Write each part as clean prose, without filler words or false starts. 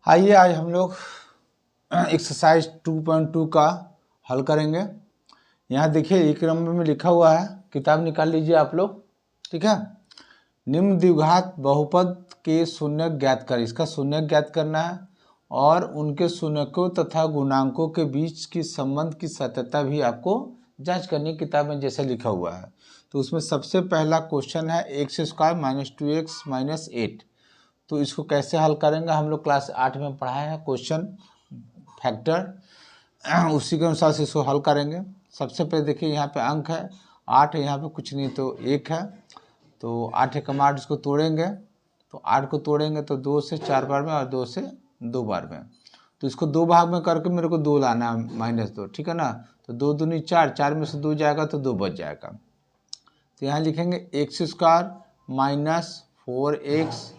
आइए आज हम लोग एक्सरसाइज 2.2 का हल करेंगे। यहाँ देखिए एक नंबर में लिखा हुआ है, किताब निकाल लीजिए आप लोग। ठीक है, निम्न द्विघात बहुपद के शून्यक ज्ञात कर, इसका शून्यक ज्ञात करना है और उनके शून्यकों तथा गुणांकों के बीच की संबंध की सत्यता भी आपको जांच करनी है, किताब में जैसे लिखा हुआ है। तो उसमें सबसे पहला क्वेश्चन है x² - 2x - 8। तो इसको कैसे हल करेंगे, हम लोग क्लास 8 में पढ़ाए हैं क्वेश्चन फैक्टर, उसी के अनुसार से इसको हल करेंगे। सबसे पहले देखिए यहाँ पे अंक है 8 है, यहाँ पे कुछ नहीं तो 1 है, तो 8 एकम 8 इसको तोड़ेंगे। तो 8 को तोड़ेंगे तो 2 से 4 बार में और 2 से 2 बार में, तो इसको 2 भाग में करके मेरे को 2 लाना है -2। ठीक है ना, तो 2 दूनी 4, 4 में से 2 जाएगा तो 2 बच जाएगा। तो यहाँ लिखेंगे x² - 4x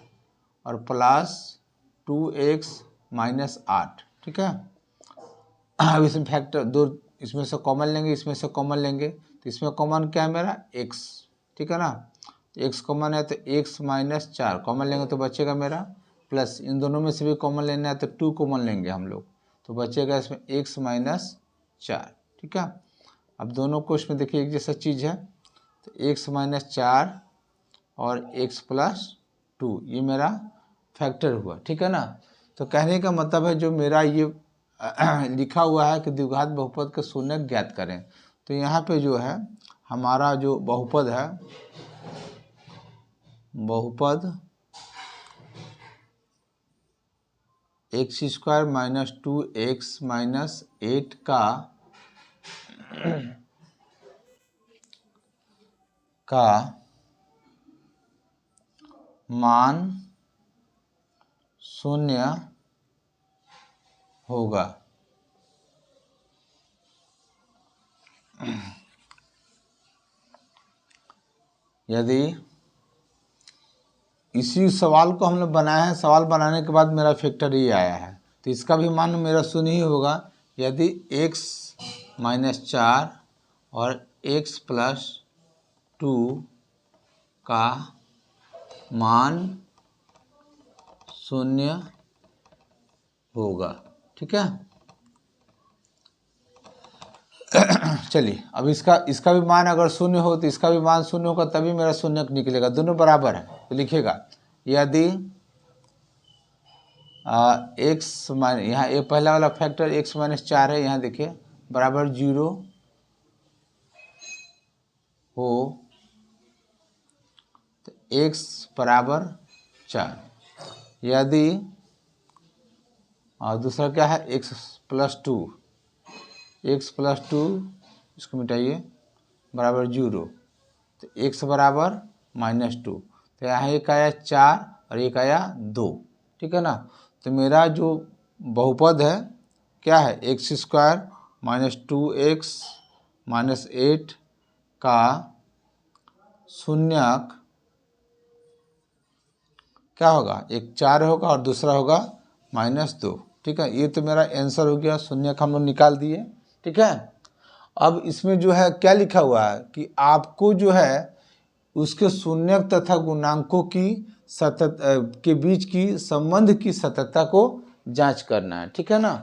और प्लस 2x - 8। ठीक है, अब इसमें फैक्टर दो, इसमें से कॉमन लेंगे, इसमें से कॉमन लेंगे, तो इसमें कॉमन क्या है मेरा x। ठीक है ना, तो x कॉमन है तो x - 4 कॉमन लेंगे तो बचेगा मेरा, प्लस इन दोनों में से भी कॉमन लेना है तो 2 कॉमन लेंगे हम लोग, तो बचेगा इसमें x - 4। ठीक है, अब दोनों को इसमें देखिए एक जैसा चीज़ है, तो x - 4 और x + 2 ये मेरा फैक्टर हुआ। ठीक है ना, तो कहने का मतलब है जो मेरा ये लिखा हुआ है कि द्विघात बहुपद के शून्यक ज्ञात करें, तो यहाँ पे जो है हमारा जो बहुपद है, बहुपद x² - 2x - 8 का मान 0 होगा। यदि इसी सवाल को हम लोग बनाए हैं, सवाल बनाने के बाद मेरा फैक्टर ये आया है, तो इसका भी मान मेरा 0 ही होगा यदि x - 4 और x + 2 का मान 0 होगा। ठीक है, चलिए अब इसका भी मान अगर 0 हो तो इसका भी मान 0 होगा, तभी मेरा शून्यक निकलेगा, दोनों बराबर है। तो लिखेगा यदि x यहाँ ये पहला वाला फैक्टर x - 4 है, यहाँ देखिए बराबर 0 हो तो x बराबर 4। यदि और दूसरा क्या है x + 2, x + 2 इसको मिटाइए बराबर 0, तो x बराबर -2, तो यहाँ एक आया 4 और एक आया 2। ठीक है ना, तो मेरा जो बहुपद है क्या है x² - 2x - 8 का शून्यक क्या होगा, एक 4 होगा और दूसरा होगा -2। ठीक है, ये तो मेरा आंसर हो गया, शून्यक हम लोग निकाल दिए। ठीक है, अब इसमें जो है क्या लिखा हुआ है कि आपको जो है उसके शून्यक तथा गुणांकों की के बीच की संबंध की सत्यता को जांच करना है। ठीक है ना,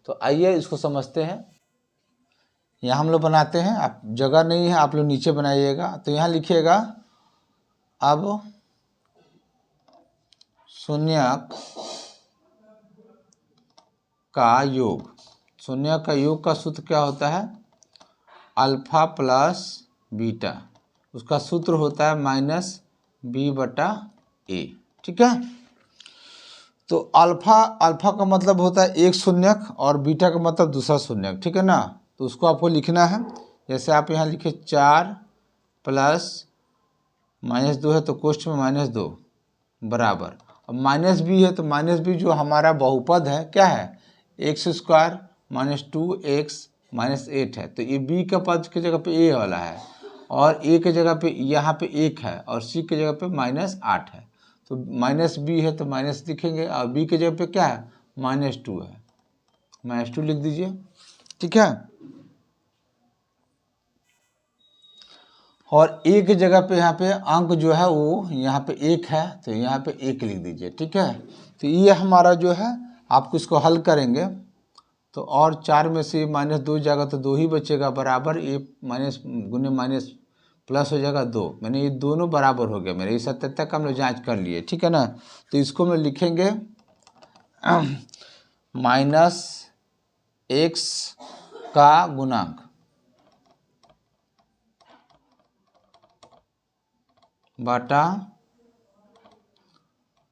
तो आइए इसको समझते हैं। यहाँ हम लोग बनाते हैं, आप जगह नहीं है आप लोग नीचे बनाइएगा, तो यहाँ लिखिएगा अब शून्यक का योग, शून्यक का योग का सूत्र क्या होता है, अल्फा प्लस बीटा, उसका सूत्र होता है -b/a। ठीक है, तो अल्फा का मतलब होता है एक शून्यक और बीटा का मतलब दूसरा शून्यक। ठीक है ना, तो उसको आपको लिखना है, जैसे आप यहाँ लिखे 4 + -2 है तो कोष्ठ में -2 बराबर, अब -b है तो -b जो हमारा बहुपद है क्या है x² - 2x - 8 है, तो ये b का पद की जगह पे a वाला है और a की जगह पे यहाँ पे 1 है और c की जगह पे -8 है, तो -b है तो माइनस लिखेंगे और b की जगह पे क्या है -2 है, -2 लिख दीजिए। ठीक है, और a की जगह पे यहाँ पे अंक जो है वो यहाँ पे 1 है, तो यहाँ पे 1 लिख दीजिए। ठीक है, तो ये हमारा जो है आपको इसको हल करेंगे तो और 4 में से -2 जाएगा तो 2 ही बचेगा बराबर, ये माइनस गुने माइनस प्लस हो जाएगा 2, मैंने ये दोनों बराबर हो गया मेरे, इस सत्यता का हम लोग जाँच कर लिए, ठीक है ना। तो इसको हम लोग लिखेंगे -x का गुणांक बटा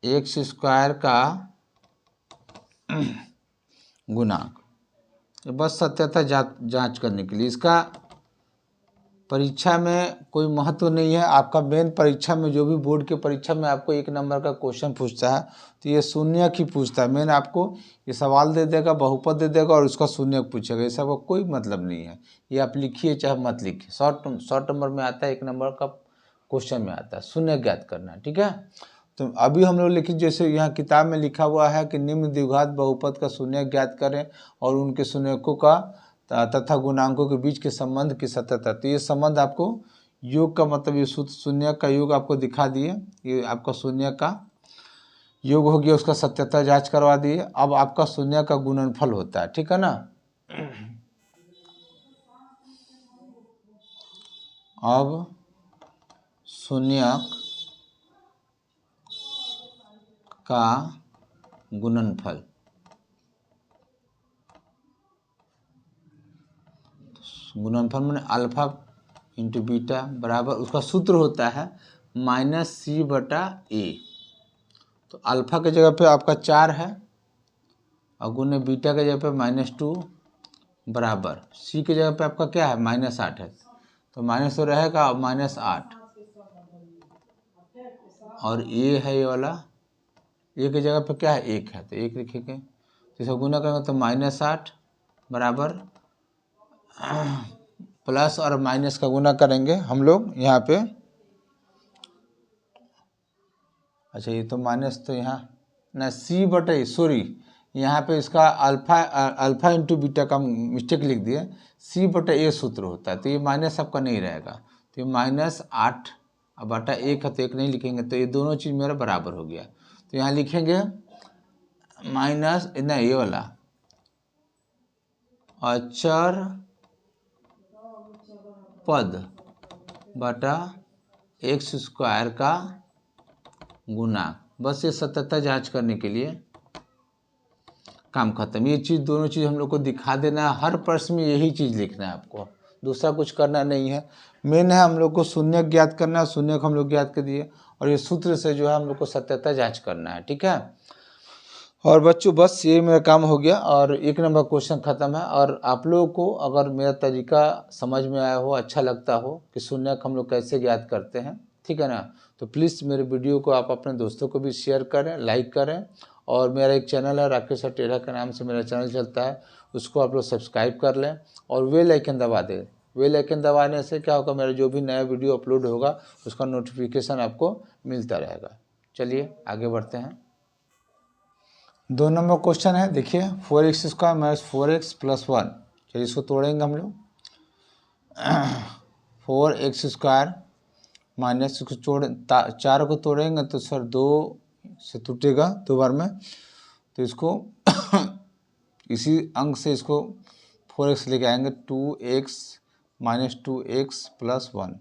x² का गुणांक, बस सत्यता जांच करने के लिए। इसका परीक्षा में कोई महत्व नहीं है। आपका मेन परीक्षा में जो भी बोर्ड के परीक्षा में आपको 1 नंबर का क्वेश्चन पूछता है तो ये शून्यक ही पूछता है। मेन आपको ये सवाल दे देगा, बहुपद दे देगा और उसका शून्यक पूछेगा, ये सब का कोई मतलब नहीं है। ये आप लिखिए चाहे मत लिखिए, शॉर्ट नंबर में आता है, 1 नंबर का क्वेश्चन में आता है, शून्यक ज्ञात करना है, ठीक है। तो अभी हम लोग लिखिए, जैसे यहाँ किताब में लिखा हुआ है कि निम्न द्विघात बहुपद का शून्यक ज्ञात करें और उनके शून्यकों का तथा गुणांकों के बीच के संबंध की सत्यता। तो ये संबंध आपको योग का मतलब ये शून्यक का योग आपको दिखा दिए, ये आपका शून्यक का योग हो गया, उसका सत्यता जांच करवा दिए। अब आपका शून्यक का गुणनफल होता है, ठीक है ना। अब शून्यक का गुणनफल, गुणनफल मैंने अल्फा इंटू बीटा बराबर, उसका सूत्र होता है -c/a। तो अल्फा के जगह पे आपका 4 है और गुने बीटा के जगह पे -2 बराबर c के जगह पे आपका क्या है -8 है, तो माइनस तो रहेगा -8 और a है ये वाला, a की जगह पे क्या है 1 है तो 1 लिखेंगे। तो इसको गुना करेंगे तो -8 बराबर प्लस और माइनस का गुना करेंगे हम लोग यहाँ पे। अच्छा ये तो माइनस तो यहाँ ना c/a, सॉरी यहाँ पे इसका अल्फा इंटू बीटा का मिस्टेक लिख दिए, c/a सूत्र होता है, तो ये माइनस आपका नहीं रहेगा, तो ये -8 बटा 1 है तो 1 नहीं लिखेंगे, तो ये दोनों चीज़ मेरा बराबर हो गया। तो यहाँ लिखेंगे माइनस ना ये वाला अचर पद बटा x² का गुना, बस ये सत्यता जांच करने के लिए काम खत्म। ये चीज़ दोनों चीज़ हम लोग को दिखा देना है, हर प्रश्न में यही चीज़ लिखना है आपको, दूसरा कुछ करना नहीं है। मेन है हम लोग को शून्यक ज्ञात करना है, शून्यक हम लोग ज्ञात कर दिए और ये सूत्र से जो है हम लोग को सत्यता जांच करना है, ठीक है। और बच्चों बस ये मेरा काम हो गया और 1 नंबर क्वेश्चन ख़त्म है। और आप लोगों को अगर मेरा तरीका समझ में आया हो, अच्छा लगता हो कि शून्यक हम लोग कैसे ज्ञात करते हैं, ठीक है ना, तो प्लीज़ मेरे वीडियो को आप अपने दोस्तों को भी शेयर करें, लाइक करें। और मेरा एक चैनल है राकेश टेढ़ा के नाम से मेरा चैनल चलता है, उसको आप लोग सब्सक्राइब कर लें और बेल आइकन दबा दें। बेल आइकन दबाने से क्या होगा, मेरा जो भी नया वीडियो अपलोड होगा उसका नोटिफिकेशन आपको मिलता रहेगा। चलिए आगे बढ़ते हैं। 2 नंबर क्वेश्चन है, देखिए 4x² - 4x + 1। चलिए इसको तोड़ेंगे हम लोग। 4x² माइनस इसको 4 को तोड़ेंगे तो सर 2 से टूटेगा 2 बार में, तो इसको इसी अंक से इसको 4x लेके आएंगे, 2x - 2x + 1।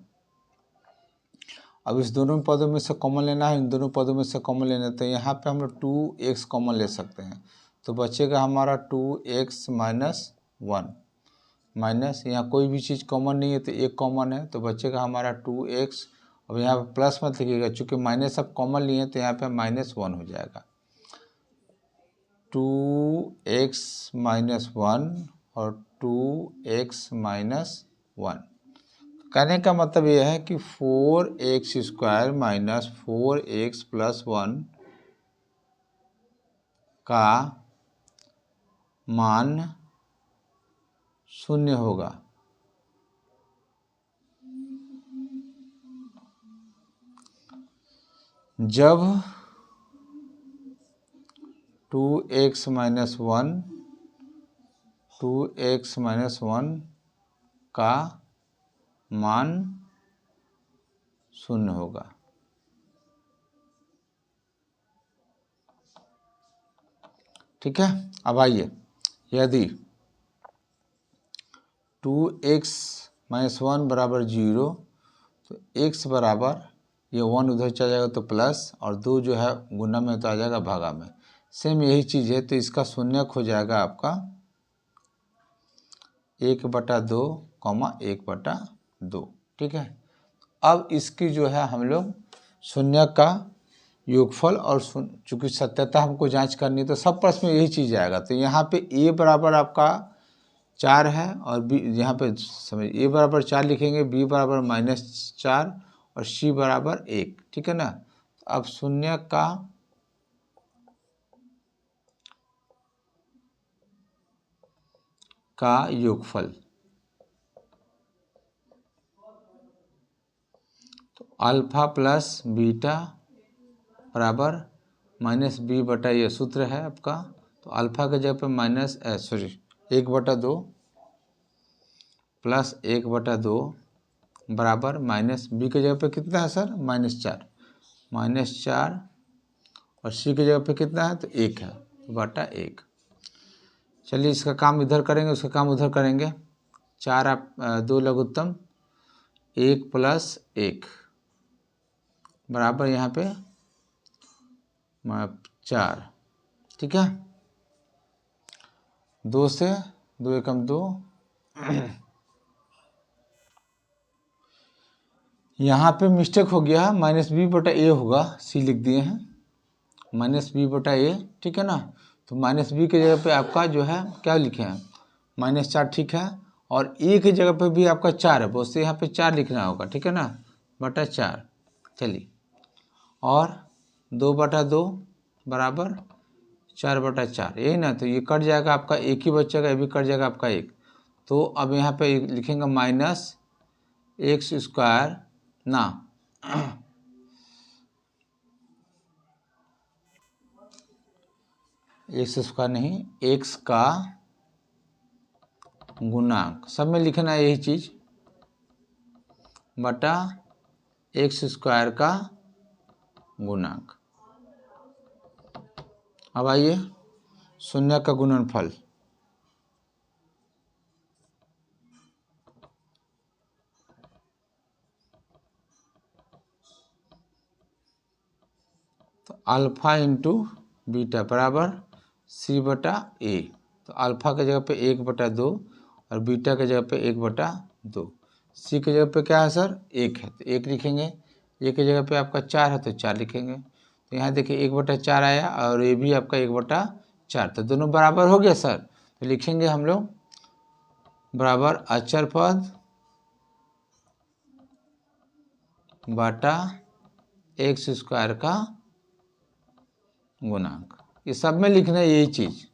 अब इस दोनों पदों में से कॉमन लेना है, इन दोनों पदों में से कॉमन लेना है, तो यहाँ पे हम लोग 2x कॉमन ले सकते हैं, तो बचेगा हमारा 2x - 1 माइनस, यहाँ कोई भी चीज़ कॉमन नहीं है तो 1 कॉमन है, तो बचेगा हमारा 2x। अब यहाँ पे प्लस मत लिखिएगा, चूँकि माइनस अब कॉमन लिए हैं तो यहाँ पे -1 हो जाएगा, 2x - 1 और 2x - 1। कहने का मतलब यह है कि 4x² - 4x + 1 का मान 0 होगा। जब 2x - 1 का मान 0 होगा। ठीक है। अब आइए, यदि 2x - 1 बराबर 0 तो x बराबर ये 1 उधर चला जाएगा तो प्लस, और 2 जो है गुना में तो आ जाएगा भागा में। सेम यही चीज़ है, तो इसका शून्यक हो जाएगा आपका 1/2, 1/2। ठीक है। अब इसकी जो है हम लोग शून्यक का योगफल और चूंकि सत्यता हमको जांच करनी है तो सब प्रश्न में यही चीज़ आएगा। तो यहाँ पे a बराबर आपका 4 है और b यहाँ पे समझ a बराबर 4 लिखेंगे, b बराबर -4 और c बराबर 1। ठीक है ना। अब शून्यक का योगफल, तो अल्फा प्लस बीटा बराबर -b/, ये सूत्र है आपका। तो अल्फा के जगह पे 1/2 प्लस 1/2 बराबर -b के जगह पे कितना है सर, -4 और c के जगह पे कितना है तो 1 है, तो बटा 1। चलिए इसका काम इधर करेंगे, उसका काम उधर करेंगे। 4 आप 2 लघुत्तम 1 + 1 बराबर यहाँ पे 4। ठीक है। 2 से 2 एकम 2 यहाँ पे मिस्टेक हो गया, -b/a होगा, c लिख दिए हैं -b/a। ठीक है ना। तो -b के जगह पे आपका जो है क्या लिखे हैं -4। ठीक है। और a की जगह पे भी आपका 4 है, उससे यहाँ पे 4 लिखना होगा। ठीक है ना, /4। चलिए, और 2/2 बराबर 4/4, यही ना। तो ये कट जाएगा आपका, एक ही बचेगा, ये भी कट जाएगा आपका 1। तो अब यहाँ पे लिखेंगे -x² ना x² नहीं, x का गुणांक, सब में लिखना है यही चीज, बटा x² का गुणांक। अब आइए शून्य का गुणनफल, तो अल्फा इंटू बीटा बराबर c/a। तो अल्फा के जगह पे 1/2 और बीटा के जगह पे 1/2। c के जगह पे क्या है सर, 1 है, तो 1 लिखेंगे। a की जगह पे आपका 4 है तो 4 लिखेंगे। तो यहाँ देखिए 1/4 आया और ये भी आपका 1/4, तो दोनों बराबर हो गया सर। तो लिखेंगे हम लोग बराबर अचर पद बटा x² का गुणांक। ये सब में लिखना है यही चीज़।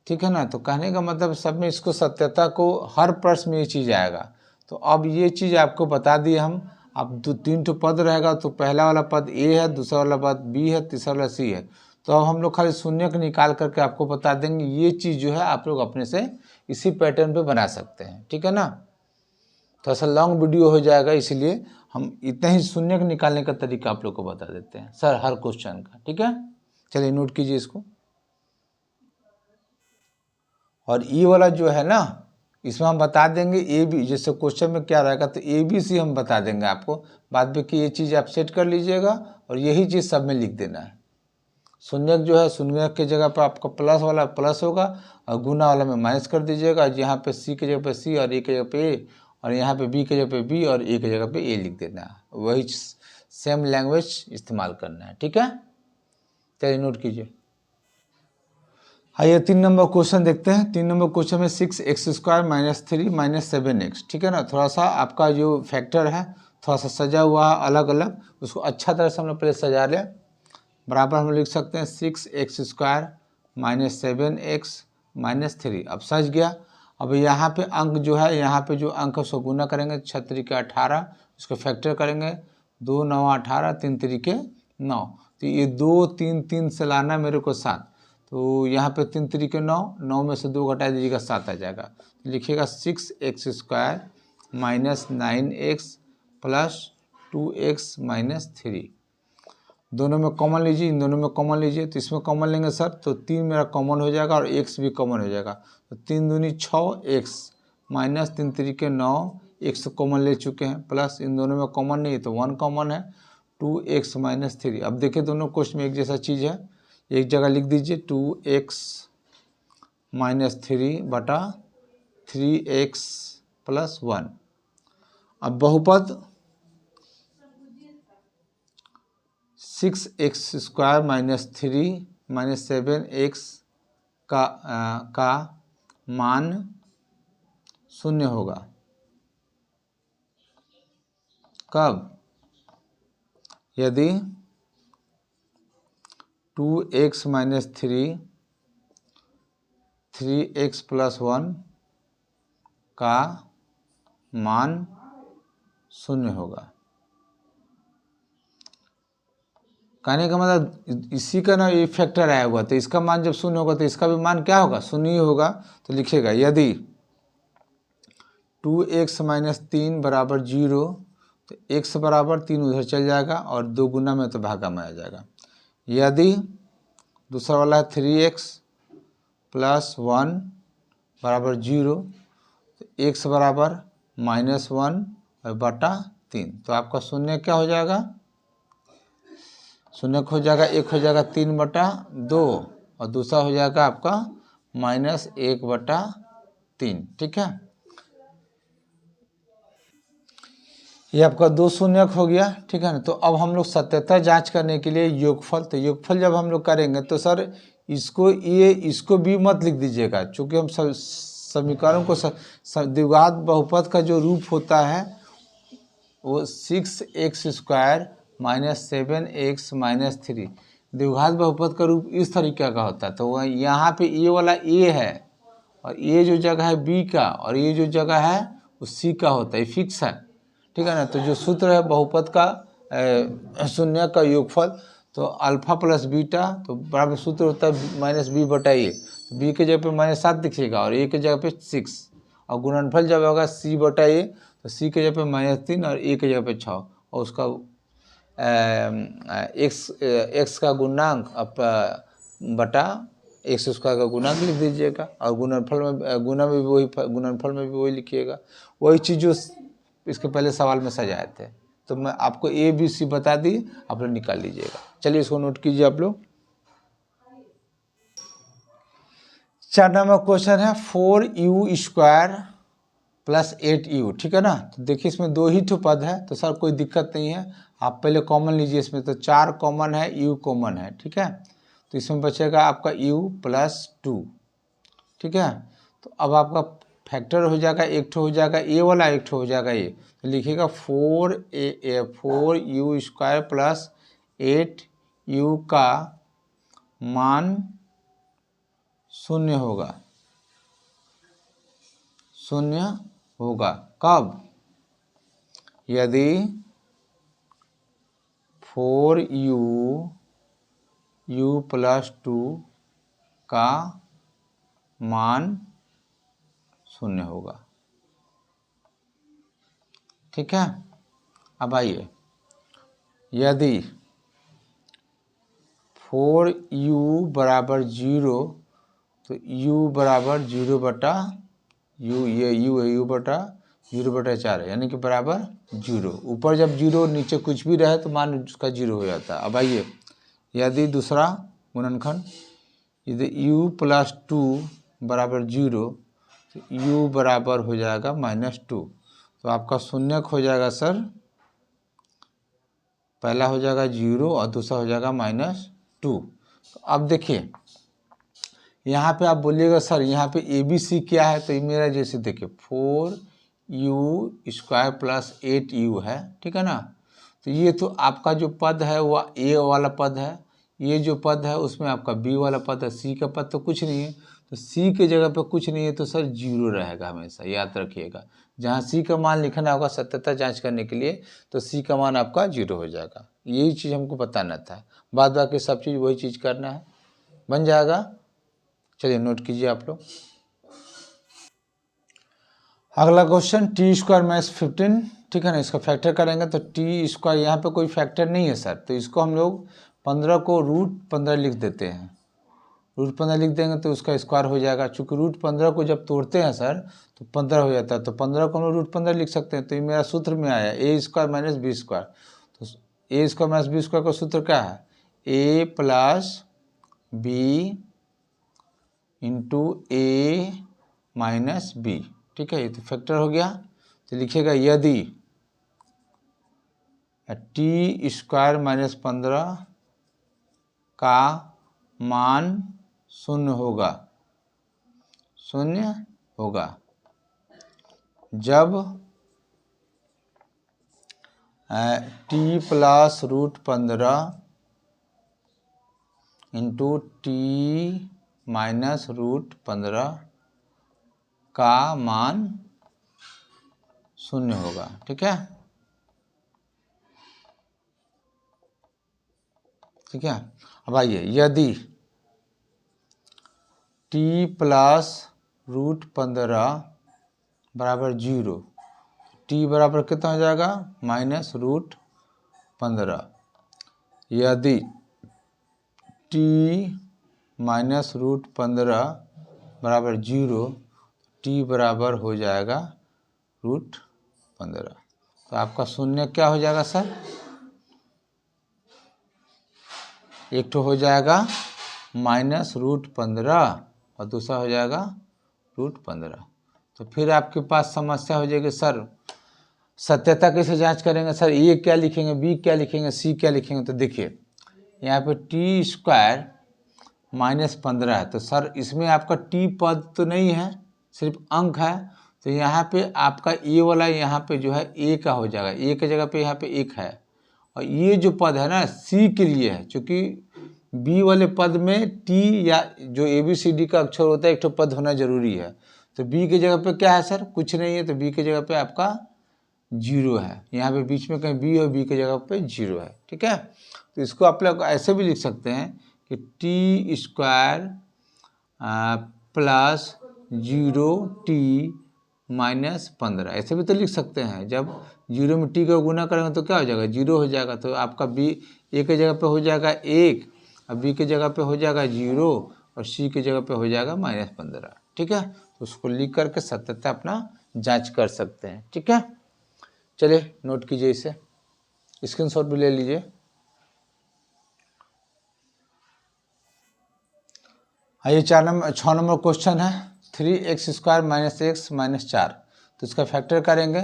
ठीक है ना। तो कहने का मतलब सब में इसको सत्यता को हर प्रश्न में ये चीज़ आएगा। तो अब ये चीज़ आपको बता दिए हम। अब 3 ठो पद रहेगा, तो पहला वाला पद a है, दूसरा वाला पद b है, तीसरा वाला c है। तो अब हम लोग खाली शून्य को निकाल करके आपको बता देंगे। ये चीज़ जो है आप लोग अपने से इसी पैटर्न पे बना सकते हैं। ठीक है ना। थोड़ा सा लॉन्ग वीडियो हो जाएगा, इसलिए हम इतना ही शून्य को निकालने का तरीका आप लोग को बता देते हैं सर, हर क्वेश्चन का। ठीक है, चलिए नोट कीजिए इसको। और ये वाला जो है ना, इसमें हम बता देंगे ए बी, जैसे क्वेश्चन में क्या रहेगा तो ABC हम बता देंगे आपको बाद में कि ये चीज़ आप सेट कर लीजिएगा और यही चीज़ सब में लिख देना है। शून्यक जो है, शून्यक की जगह पर आपका प्लस वाला प्लस होगा और गुना वाला में माइनस कर दीजिएगा। यहाँ पे C की जगह पे C और A की जगह पे A, और यहाँ पे B की जगह पे B और A की जगह पे A लिख देना है। वही सेम लैंग्वेज इस्तेमाल करना है। ठीक है, चलिए नोट कीजिए। आइए 3 नंबर क्वेश्चन देखते हैं। 3 नंबर क्वेश्चन में 6x² - 3 - 7x। ठीक है ना। थोड़ा सा आपका जो फैक्टर है थोड़ा सा सजा हुआ अलग अलग, उसको अच्छा तरह से हम लोग पहले सजा लें। बराबर हम लिख सकते हैं 6x² - 7x - 3। अब सज गया। अब यहाँ पे अंक जो है, यहाँ पे जो अंक है उसको गुना करेंगे, 6 3 18, उसको फैक्टर करेंगे, 2 9 18, 3 3 9। तो ये 2 3 3 से लाना मेरे को 7, तो यहाँ पे 3 3 9, 9 में से 2 घटा दीजिएगा 7 आ जाएगा। लिखिएगा 6x² - 9x + 2x - 3। दोनों में कॉमन लीजिए, इन दोनों में कॉमन लीजिए। तो इसमें कॉमन लेंगे सर तो 3 मेरा कॉमन हो जाएगा और x भी कॉमन हो जाएगा। तो 3 दूनी 6 x माइनस 3 तरीके 9 x कॉमन ले चुके हैं, प्लस इन दोनों में कॉमन नहीं है तो 1 कॉमन है 2x माइनस 3। अब देखिए दोनों क्वेश्चन में एक जैसा चीज़ है, एक जगह लिख दीजिए 2x माइनस 3 बटा 3x प्लस 1। अब बहुपद 6x square minus 3 minus 7x का मान 0 होगा कब? यदि 2x माइनस 3x प्लस 1 का मान 0 होगा। कहने का मतलब इसी का ना ये फैक्टर आया हुआ, तो इसका मान जब 0 होगा तो इसका भी मान क्या होगा? 0 ही होगा। तो लिखिएगा यदि 2x माइनस 3 बराबर 0 तो x बराबर 3 उधर चल जाएगा और 2 गुना में तो भागा में आ जाएगा। यदि दूसरा वाला है 3x प्लस 1 बराबर 0 तो x बराबर माइनस 1 और बटा 3। तो आपका शून्य क्या हो जाएगा? शून्य हो जाएगा, एक हो जाएगा 3 बटा 2 और दूसरा हो जाएगा आपका माइनस 1 बटा 3। ठीक है, ये आपका 2 शून्यक हो गया। ठीक है ना। तो अब हम लोग सत्यता जांच करने के लिए योगफल, तो योगफल जब हम लोग करेंगे तो सर इसको भी मत लिख दीजिएगा, चूँकि हम समीकरण को द्विघात बहुपद का जो रूप होता है वो 6x square minus 7x minus 3 द्विघात बहुपद का रूप इस तरीके का होता है। तो यहाँ पे ये वाला a है और ये जो जगह है b का और ये जो जगह है वो c का होता है, फिक्स है। ठीक है ना। तो जो सूत्र है बहुपद का शून्य का योगफल, तो अल्फा प्लस बीटा तो बराबर सूत्र होता है माइनस बी बटा ए। तो बी के जगह पे माइनस 7 दिखेगा और ए के जगह पे 6 और गुणनफल जब होगा सी बटा ए तो सी के जगह पे माइनस 3 और ए के जगह पे 6 और उसका एक्स का गुणांक बटा एक्स स्क्वायर का गुणांक लिख दीजिएगा और गुणनफल में गुणनफल में भी वही लिखिएगा। वही चीज़ जो इसके पहले सवाल में सजाए थे। तो मैं आपको ए बी सी बता दी, आप लोग निकाल लीजिएगा। चलिए इसको नोट कीजिए आप लोग। 4 नंबर क्वेश्चन है 4u स्क्वायर प्लस 8u। ठीक है ना। तो देखिए इसमें 2 ही तो पद है तो सर कोई दिक्कत नहीं है, आप पहले कॉमन लीजिए। इसमें तो 4 कॉमन है, u कॉमन है। ठीक है, तो इसमें बचेगा आपका u प्लस 2। ठीक है, तो अब आपका फैक्टर हो जाएगा, एक ठो हो जाएगा ए वाला, एक ठो हो जाएगा ए। तो लिखिएगा 4u स्क्वायर प्लस 8u का मान 0 होगा। 0 होगा कब? यदि 4u प्लस 2 का मान 0 होगा। ठीक है, अब आइए, यदि 4u बराबर 0 तो u बराबर 0 बटा u, ये u है, u बटा 0 बटा 4 है, यानी कि बराबर 0। ऊपर जब 0 नीचे कुछ भी रहे तो मान उसका 0 हो जाता है। अब आइए, यदि दूसरा गुणनखंड यदि u प्लस 2 बराबर 0 तो u बराबर हो जाएगा -2। तो आपका शून्यक हो जाएगा सर, पहला हो जाएगा 0 और दूसरा हो जाएगा -2। तो अब देखिए यहाँ पे आप बोलिएगा सर यहाँ पे ए बी सी क्या है, तो ये मेरा जैसे देखिए 4u स्क्वायर प्लस 8u है। ठीक है ना। तो ये तो आपका जो पद है वह ए वाला पद है, ये जो पद है उसमें आपका बी वाला पद है, सी का पद तो कुछ नहीं है। तो सी के जगह पे कुछ नहीं है तो सर 0 रहेगा हमेशा, याद रखिएगा। जहाँ सी का मान लिखना होगा सत्यता जांच करने के लिए तो सी का मान आपका 0 हो जाएगा। यही चीज़ हमको बताना था, बाद बाकी सब चीज़ वही चीज़ करना है, बन जाएगा। चलिए नोट कीजिए आप लोग। अगला क्वेश्चन टी स्क्वायर माइनस 15, ठीक है ना, इसका फैक्टर करेंगे तो टी स्क्वायर, यहाँ पे कोई फैक्टर नहीं है सर, तो इसको हम लोग 15 को √15 लिख देते हैं। √15 लिख देंगे तो उसका स्क्वायर हो जाएगा। चूँकि √15 को जब तोड़ते हैं सर तो 15 हो जाता है, तो 15 को हम लोग √15 लिख सकते हैं। तो ये मेरा सूत्र में आया ए स्क्वायर माइनस बी स्क्वायर। तो ए स्क्वायर माइनस बी स्क्वायर का सूत्र क्या है? ए प्लस बी इंटू ए माइनस बी, ठीक है, ये तो फैक्टर हो गया। तो लिखिएगा यदि टी स्क्वायर माइनस 15 का मान शून्य होगा जब T plus √15 into T minus √15 का मान शून्य होगा, ठीक है, ठीक है। अब आइए, यदि t प्लस √15 बराबर 0, t बराबर कितना हो जाएगा? माइनस √15। यदि t माइनस √15 बराबर 0, t बराबर हो जाएगा √15। तो आपका शून्य क्या हो जाएगा सर? एक तो हो जाएगा माइनस √15 और दूसरा हो जाएगा √15। तो फिर आपके पास समस्या हो जाएगी, सर सत्यता कैसे जांच करेंगे सर? ए क्या लिखेंगे, बी क्या लिखेंगे, सी क्या लिखेंगे? तो देखिए यहाँ पे टी स्क्वायर माइनस 15 है, तो सर इसमें आपका टी पद तो नहीं है, सिर्फ अंक है। तो यहाँ पे आपका ए वाला यहाँ पे जो है ए का हो जाएगा, ए की जगह पे यहाँ पे 1 है। और ये जो पद है ना सी के लिए है, क्योंकि बी वाले पद में टी या जो ABCD का अक्षर होता है एक तो पद होना जरूरी है। तो बी की जगह पे क्या है सर? कुछ नहीं है, तो बी की जगह पे आपका 0 है। यहाँ पे बीच में कहीं बी और बी की जगह पे 0 है, ठीक है। तो इसको आप लोग ऐसे भी लिख सकते हैं कि T square plus 0t minus 15, ऐसे भी तो लिख सकते हैं। जब 0 में टी का गुना करेंगे तो क्या हो जाएगा? 0 हो जाएगा। तो आपका बी ए की जगह पे हो जाएगा 1 और बी की जगह पे हो जाएगा 0 और सी की जगह पे हो जाएगा -15, ठीक है। तो उसको लिख करके सत्यता अपना जांच कर सकते हैं, ठीक है। चलिए नोट कीजिए, इसे स्क्रीनशॉट भी ले लीजिए। आइए 6 नंबर क्वेश्चन है 3x² - x - 4। तो इसका फैक्टर करेंगे,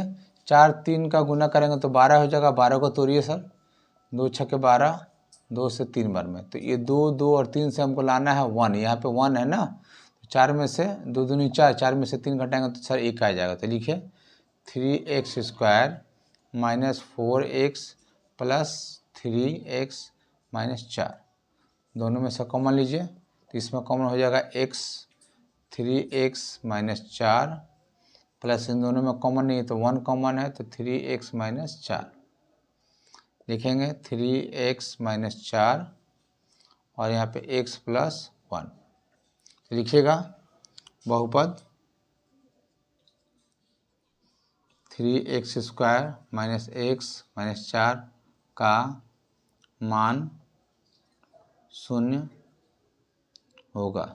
4 3 का गुना करेंगे तो 12 हो जाएगा। 12 को तोड़िए सर, 2 छक्के 12, 2 से 3 बार में। तो ये 2 2 और 3 से हमको लाना है 1, यहाँ पे 1 है ना। तो 4 में से 2 दूनी 4, 4 में से 3 घटाएंगे तो सर 1 आ जाएगा। तो लिखिए 3x² - 4x + 3x - 4, दोनों में से कॉमन लीजिए। तो इसमें कॉमन हो जाएगा x, 3x - 4 प्लस इन दोनों में कॉमन नहीं है तो 1 कॉमन है, तो 3x - 4 लिखेंगे। 3x - 4 और यहाँ पे x + 1 लिखिएगा। बहुपद 3x² - x - 4 का मान 0 होगा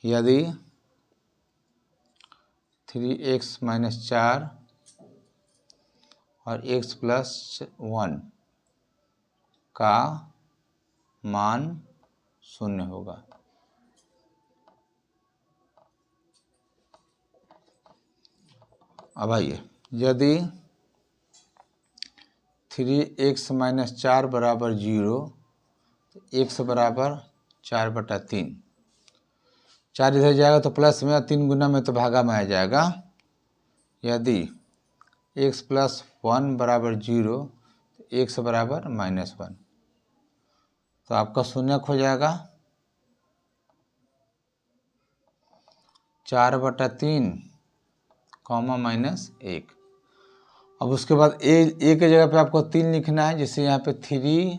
यदि 3x - 4 और x + 1 का मान 0 होगा। अब आइए, यदि 3x - 4 बराबर 0, तो x बराबर 4/3, 4 इधर जाएगा तो प्लस में, 3 गुना में तो भागा में आ जाएगा। यदि x + 1 बराबर 0, तो x बराबर -1, तो आपका शून्यक हो जाएगा 4/3, -1। अब उसके बाद ए की जगह पे आपको 3 लिखना है, जैसे यहाँ पे 3x²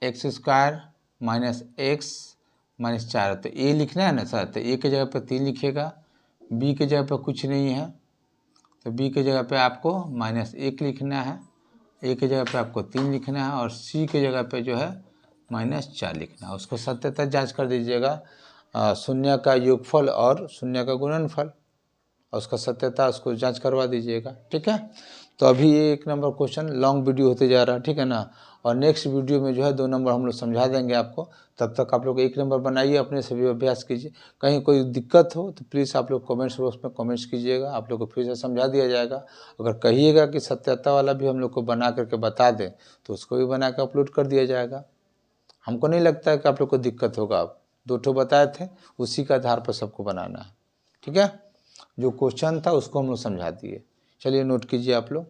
- x - 4, तो ए लिखना है ना सर, तो ए की जगह पे 3 लिखिएगा, बी के जगह पे कुछ नहीं है तो बी के जगह पे आपको -1 लिखना है, ए के जगह पे आपको 3 लिखना है और सी के जगह पे जो है -4 लिखना है। उसको सत्यता जांच कर दीजिएगा, शून्य का योगफल और शून्य का गुणनफल, और उसका सत्यता उसको जांच करवा दीजिएगा, ठीक है। तो अभी ये 1 नंबर क्वेश्चन लॉन्ग वीडियो होते जा रहा है, ठीक है ना। और नेक्स्ट वीडियो में जो है 2 नंबर हम लोग समझा देंगे आपको। तब तक आप लोग 1 नंबर बनाइए, अपने से भी अभ्यास कीजिए। कहीं कोई दिक्कत हो तो प्लीज़ आप लोग कमेंट्स बॉक्स में कमेंट्स कीजिएगा, आप लोग को फिर से समझा दिया जाएगा। अगर कहिएगा कि सत्यता वाला भी हम लोग को बना करके बता दें तो उसको भी बना के अपलोड कर दिया जाएगा। हमको नहीं लगता है कि आप लोग को दिक्कत होगा। आप 2 ठो बताए थे, उसी के आधार पर सबको बनाना है, ठीक है। जो क्वेश्चन था उसको हम लोग समझा दिए। चलिए नोट कीजिए आप लोग।